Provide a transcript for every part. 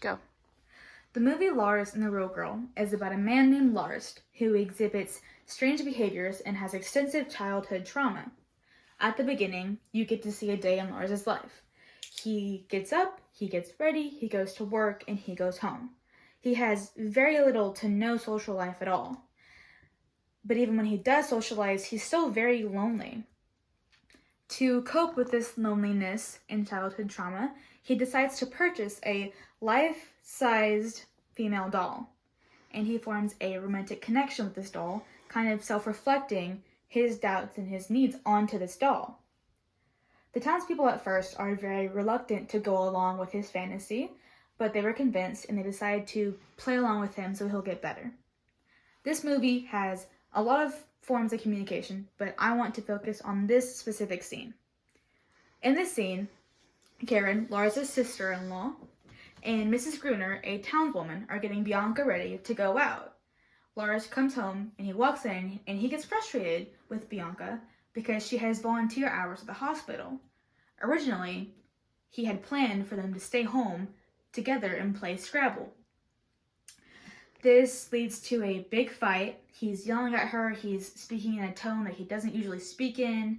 Go. The movie Lars and the Real Girl is about a man named Lars who exhibits strange behaviors and has extensive childhood trauma. At the beginning, you get to see a day in Lars's life. He gets up, he gets ready, he goes to work, and he goes home. He has very little to no social life at all. But even when he does socialize, he's still very lonely. To cope with this loneliness and childhood trauma, he decides to purchase a life-sized female doll. And he forms a romantic connection with this doll, kind of self-reflecting his doubts and his needs onto this doll. The townspeople at first are very reluctant to go along with his fantasy, but they were convinced and they decide to play along with him so he'll get better. This movie has a lot of forms of communication, but I want to focus on this specific scene. In this scene, Karen, Lars' sister-in-law, and Mrs. Gruner, a townswoman, are getting Bianca ready to go out. Lars comes home and he walks in and he gets frustrated with Bianca because she has volunteer hours at the hospital. Originally, he had planned for them to stay home together and play Scrabble. This leads to a big fight. He's yelling at her, he's speaking in a tone that he doesn't usually speak in,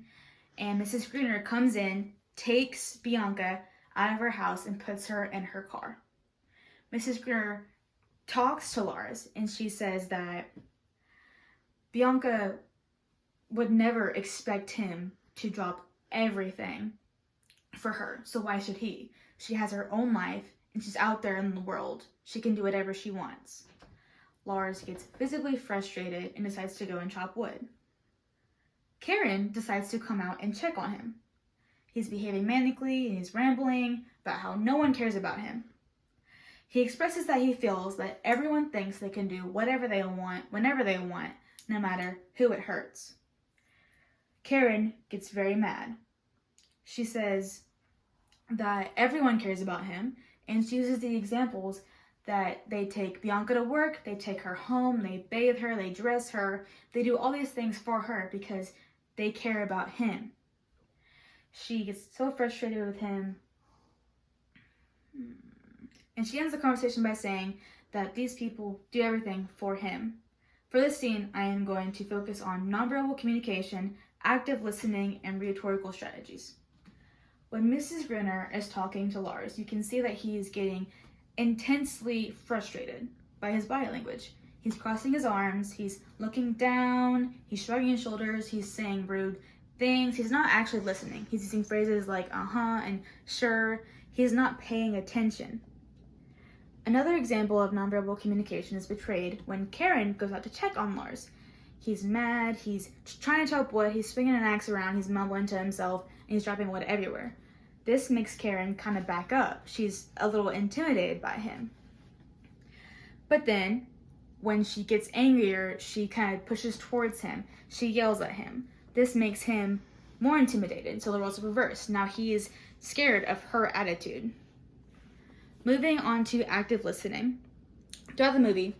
and Mrs. Gruner comes in, takes Bianca out of her house and puts her in her car. Mrs. Gruner talks to Lars and she says that Bianca would never expect him to drop everything for her, so why should he? She has her own life and she's out there in the world. She can do whatever she wants. Lars gets visibly frustrated and decides to go and chop wood. Karen decides to come out and check on him. He's behaving manically and he's rambling about how no one cares about him. He expresses that he feels that everyone thinks they can do whatever they want, whenever they want, no matter who it hurts. Karen gets very mad. She says that everyone cares about him, and she uses the examples that they take Bianca to work, they take her home, they bathe her, they dress her, they do all these things for her because they care about him. She gets so frustrated with him, and she ends the conversation by saying that these people do everything for him. For this scene, I am going to focus on nonverbal communication, active listening, and rhetorical strategies. When Mrs. Gruner is talking to Lars, you can see that he is getting intensely frustrated by his body language. He's crossing his arms, he's looking down, he's shrugging his shoulders, he's saying rude things. He's not actually listening. He's using phrases like uh-huh and sure. He's not paying attention. Another example of nonverbal communication is betrayed when Karen goes out to check on Lars. He's mad, he's trying to chop wood, he's swinging an axe around, he's mumbling to himself, and he's dropping wood everywhere. This makes Karen kind of back up. She's a little intimidated by him. But then, when she gets angrier, she kind of pushes towards him. She yells at him. This makes him more intimidated, so the roles are reversed. Now he is scared of her attitude. Moving on to active listening. Throughout the movie,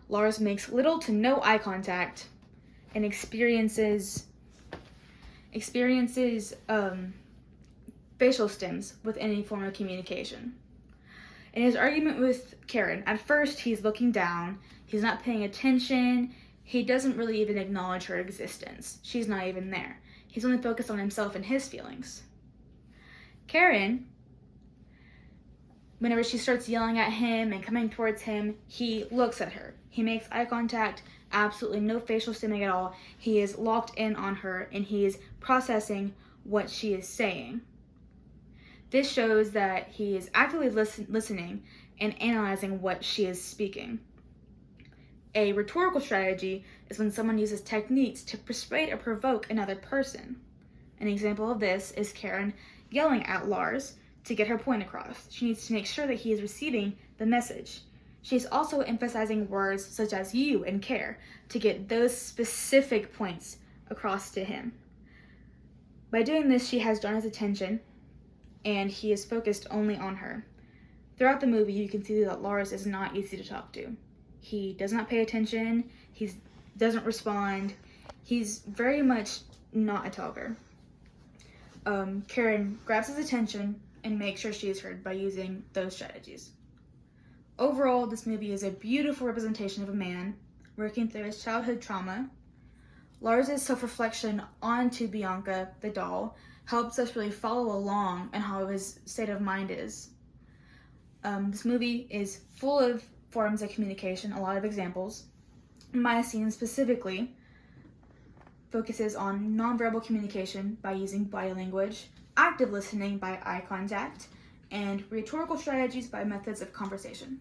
Lars makes little to no eye contact and experiences facial stims with any form of communication. In his argument with Karen, at first he's looking down, he's not paying attention, he doesn't really even acknowledge her existence. She's not even there. He's only focused on himself and his feelings. Karen, whenever she starts yelling at him and coming towards him, he looks at her. He makes eye contact, absolutely no facial stimming at all. He is locked in on her and he is processing what she is saying. This shows that he is actively listening and analyzing what she is speaking. A rhetorical strategy is when someone uses techniques to persuade or provoke another person. An example of this is Karen yelling at Lars to get her point across. She needs to make sure that he is receiving the message. She's also emphasizing words such as you and care to get those specific points across to him. By doing this, she has drawn his attention and he is focused only on her. Throughout the movie, you can see that Lars is not easy to talk to. He does not pay attention, he doesn't respond, he's very much not a talker. Karen grabs his attention and makes sure she is heard by using those strategies. Overall, this movie is a beautiful representation of a man working through his childhood trauma. Lars' self-reflection onto Bianca, the doll, helps us really follow along and how his state of mind is. This movie is full of forms of communication, a lot of examples. My scene specifically focuses on nonverbal communication by using body language, active listening by eye contact, and rhetorical strategies by methods of conversation.